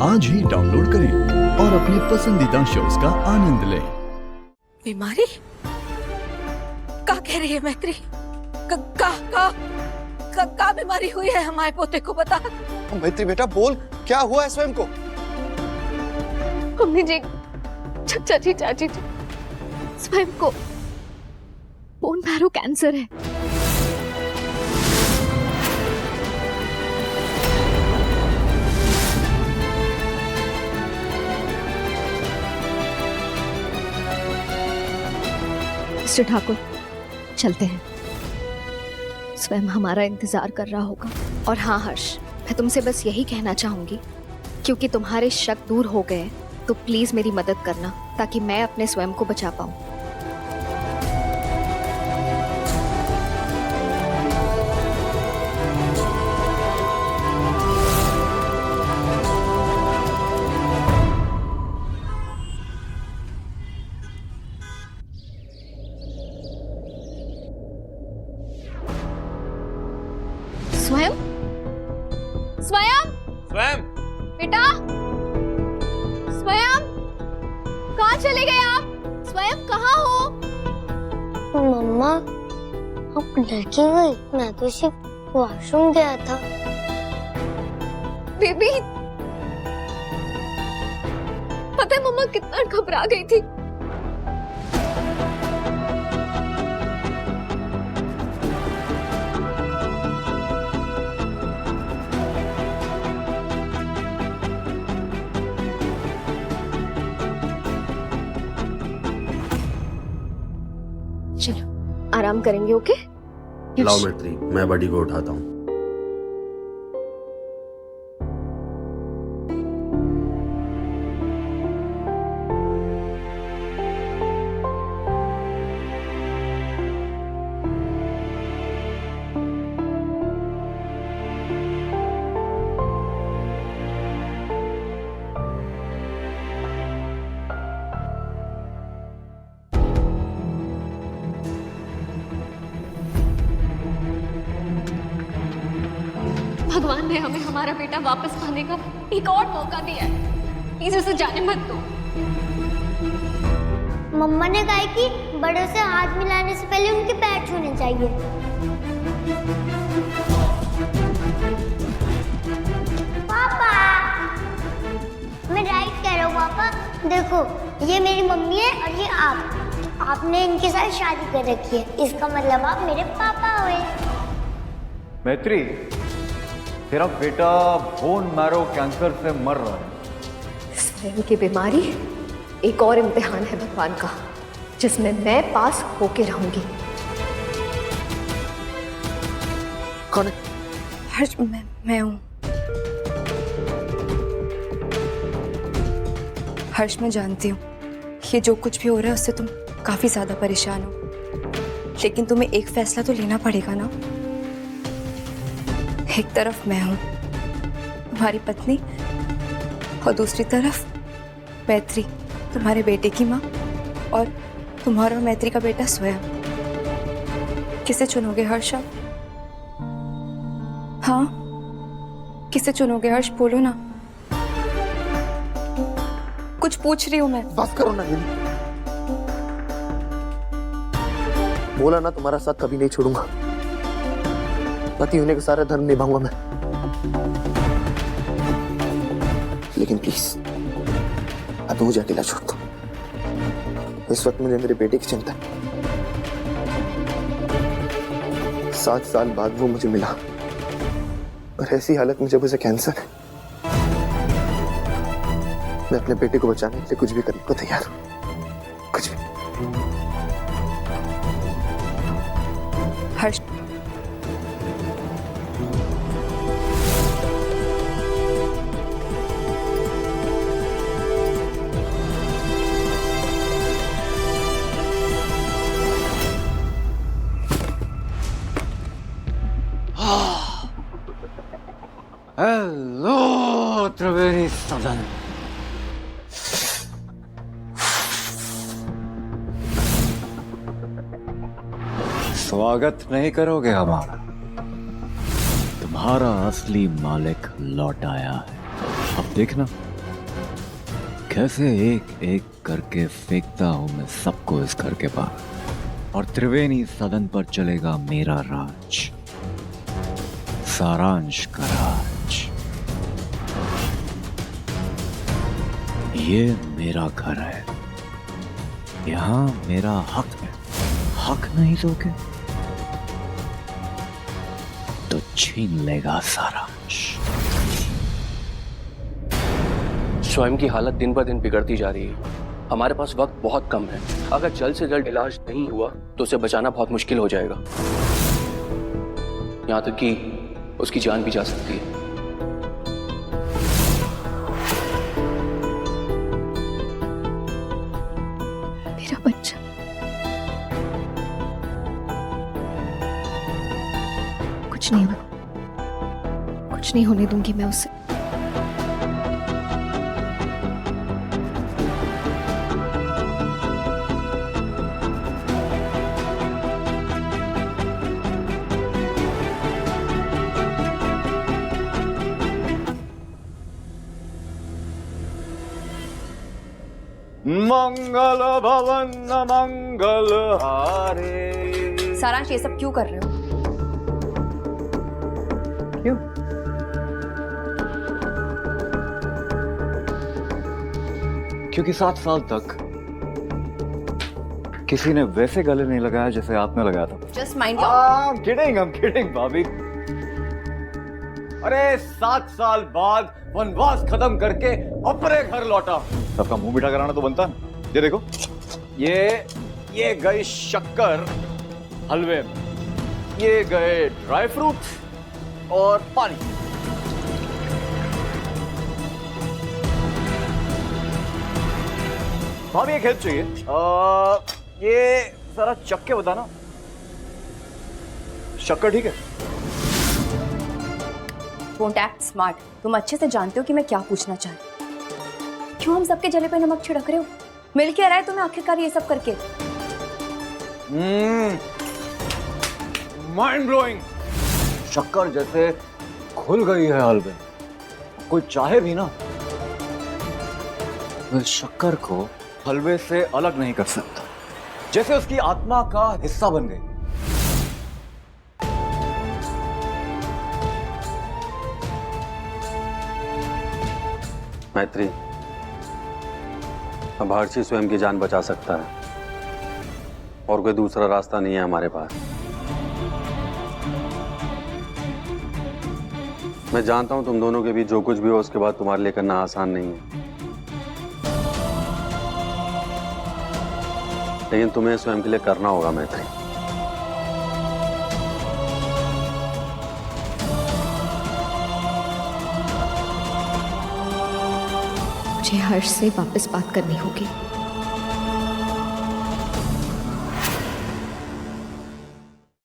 आज ही डाउनलोड करें और अपने पसंदीदा शोज का आनंद लें। बीमारी? क्या कह रही है मैत्री? का बीमारी हुई है हमारे पोते को? बता मैत्री बेटा, बोल क्या हुआ है स्वयं को? मम्मी जी, चाची जी, स्वयं को बोन मैरो कैंसर है। मिस्टर ठाकुर, चलते हैं। स्वयं हमारा इंतजार कर रहा होगा। और हाँ हर्ष, मैं तुमसे बस यही कहना चाहूंगी, क्योंकि तुम्हारे शक दूर हो गए तो प्लीज मेरी मदद करना, ताकि मैं अपने स्वयं को बचा पाऊं। स्वयं? स्वयं? स्वयं? बेटा, स्वयं कहाँ चले गए आप? स्वयं कहाँ हो? मम्मा, आप डर क्यों गई? मैं तो सिर्फ वॉशरूम गया था। बेबी, पता है मम्मा कितना घबरा गई थी। चलो आराम करेंगे, ओके? लाओ मैत्री, मैं बड़ी को उठाता हूँ। भगवान ने हमें हमारा बेटा वापस पाने का एक और मौका दिया है। प्लीज उसे जाने मत दो। मम्मा ने कहा कि बड़ों से हाथ मिलाने से पहले उनके पैर छूने चाहिए। पापा, मैं राइट कह रहा हूँ पापा। देखो, ये मेरी मम्मी है और ये आप। आपने इनके साथ शादी कर रखी है, इसका मतलब आप मेरे पापा हुए। मैत्री, तेरा बेटा बोन मैरो कैंसर से मर रहा है। स्वयं की बीमारी एक और इम्तिहान है भगवान का, जिसमें मैं पास होके रहूंगी। कौन है? हर्ष, मैं हूँ। हर्ष, मैं जानती हूँ ये जो कुछ भी हो रहा है उससे तुम काफी ज्यादा परेशान हो, लेकिन तुम्हें एक फैसला तो लेना पड़ेगा ना। एक तरफ मैं हूँ, तुम्हारी पत्नी, और दूसरी तरफ मैत्री, तुम्हारे बेटे की माँ, और तुम्हारा और मैत्री का बेटा स्वयं। किसे चुनोगे हर्ष आप? हाँ, किसे चुनोगे हर्ष? बोलो ना, कुछ पूछ रही हूँ मैं। बस करो ना ये। बोला ना, तुम्हारा साथ कभी नहीं छोड़ूंगा। पति होने का सारा धर्म निभाऊंगा मैं, लेकिन प्लीज अब मुझे अकेला छोड़ दो। इस वक्त मुझे मेरे बेटे की चिंता है। 7 साल बाद वो मुझे मिला और ऐसी हालत में जब उसे कैंसर है। मैं अपने बेटे को बचाने के लिए कुछ भी करने को तैयार हूं, कुछ भी। हर्ष, हेलो त्रिवेणी सदन। स्वागत नहीं करोगे हमारा? तुम्हारा असली मालिक लौट आया है। अब देखना कैसे एक एक करके फेंकता हूं मैं सबको इस घर के बाहर, और त्रिवेणी सदन पर चलेगा मेरा राज, सारांश का राज। ये मेरा घर है, यहां मेरा हक है। हक नहीं दोगे तो छीन लेगा सारांश। स्वयं की हालत दिन ब दिन बिगड़ती जा रही है। हमारे पास वक्त बहुत कम है। अगर जल्द से जल्द इलाज नहीं हुआ तो उसे बचाना बहुत मुश्किल हो जाएगा, यहाँ तक कि उसकी जान भी जा सकती है। मेरा बच्चा, कुछ नहीं होने दूंगी मैं उसे। मंगल भवन मंगल हारे। सारांश ये सब क्यों कर रहे हो? क्यों? क्योंकि 7 साल तक किसी ने वैसे गले नहीं लगाया जैसे आपने लगाया था। जस्ट माइंड I'm kidding भाभी। अरे 7 साल बाद वनवास खत्म करके अपने घर लौटा, सबका मुंह मीठा कराना तो बनता है। ये देखो, ये गए शक्कर हलवे में, ये गए ड्राई फ्रूट और पानी। भाभी एक हेल्प चाहिए, ये जरा चख के बताना, शक्कर ठीक है? Don't act smart। तुम अच्छे से जानते हो कि मैं क्या पूछना चाहती हूँ। क्यों हम सबके जले पे नमक छिड़क रहे हो? मिल के रहा है तुम्हें आखिरकार ये सब करके। Mind blowing. शक्कर जैसे खुल गई है हलवे, कोई चाहे भी ना वह शक्कर को हलवे से अलग नहीं कर सकता, जैसे उसकी आत्मा का हिस्सा बन गई। मैत्री, अब हर्षी स्वयं की जान बचा सकता है और कोई दूसरा रास्ता नहीं है हमारे पास। मैं जानता हूं तुम दोनों के बीच जो कुछ भी हो उसके बाद तुम्हारे लिए करना आसान नहीं है, लेकिन तुम्हें स्वयं के लिए करना होगा मैत्री। मुझे हर्ष से वापस बात करनी होगी।